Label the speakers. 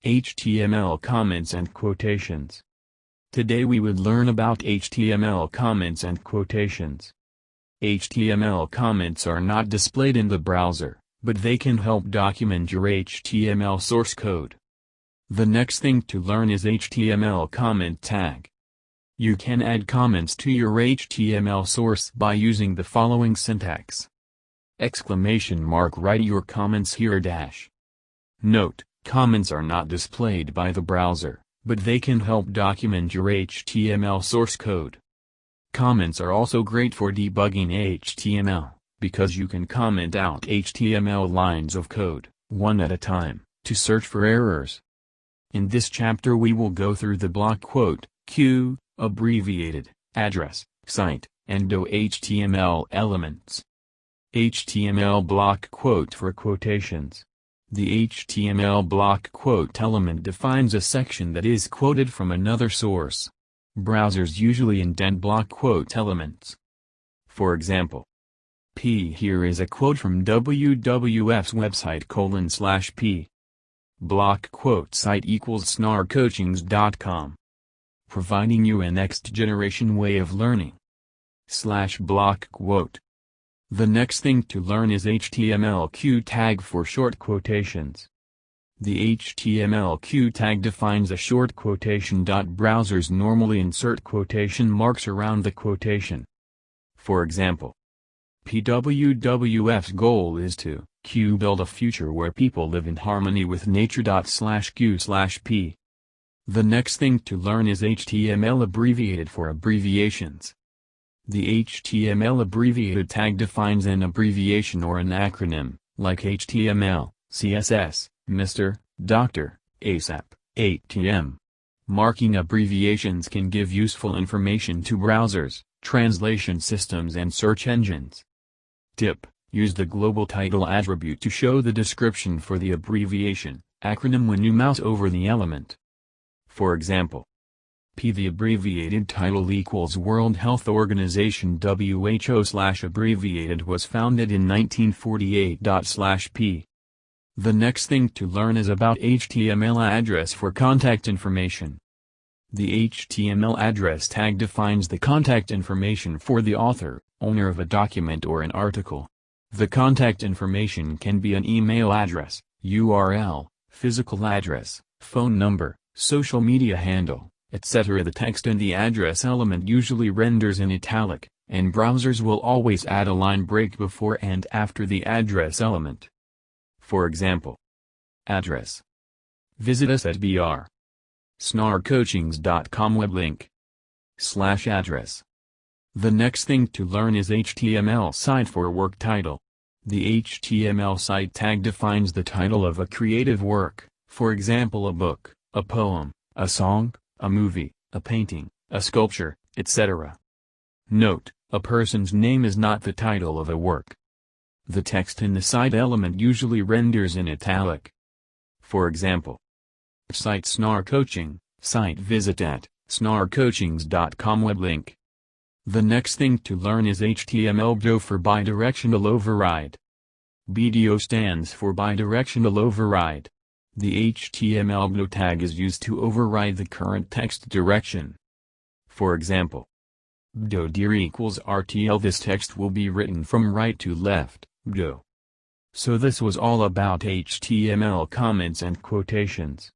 Speaker 1: HTML comments and quotations. Today we would learn about HTML comments and quotations. HTML comments are not displayed in the browser, but they can help document your HTML source code. The next thing to learn is HTML comment tag. You can add comments to your HTML source by using the following syntax. ! Write your comments here dash. Note, comments are not displayed by the browser, but they can help document your HTML source code. Comments are also great for debugging HTML, because you can comment out HTML lines of code, one at a time, to search for errors. In this chapter we will go through the block quote, Q, abbreviated, address, site, and HTML elements. HTML block quote for quotations. The HTML block quote element defines a section that is quoted from another source. Browsers usually indent block quote elements. For example, P here is a quote from WWF's website: P. Block quote site equals snarcoachings.com. Providing you a next generation way of learning. /block quote. The next thing to learn is HTML Q tag for short quotations. The HTML Q tag defines a short quotation. Browsers normally insert quotation marks around the quotation. For example, PWWF's goal is to Q build a future where people live in harmony with nature. /Q/P. The next thing to learn is HTML abbreviated for abbreviations. The HTML abbreviated tag defines an abbreviation or an acronym, like HTML, CSS, Mr., Dr., ASAP, ATM. Marking abbreviations can give useful information to browsers, translation systems and search engines. Tip: use the global title attribute to show the description for the abbreviation, acronym when you mouse over the element. For example, P. The abbreviated title equals World Health Organization WHO/abbreviated was founded in 1948. P. The next thing to learn is about HTML address for contact information. The HTML address tag defines the contact information for the author, owner of a document or an article. The contact information can be an email address, URL, physical address, phone number, social media handle, etc. The text in the address element usually renders in italic, and browsers will always add a line break before and after the address element. For example, address. Visit us at br. snarcoachings.com web link. /address. The next thing to learn is HTML site for work title. The HTML site tag defines the title of a creative work, for example a book, a poem, a song, a movie, a painting, a sculpture, etc. Note, a person's name is not the title of a work. The text in the site element usually renders in italic. For example, site snarcoaching, site visit at snarcoachings.com web link. The next thing to learn is HTML BDO for bidirectional override. BDO stands for bidirectional override. The HTML BDO tag is used to override the current text direction. For example, BDO dir equals RTL. This text will be written from right to left, BDO. So this was all about HTML comments and quotations.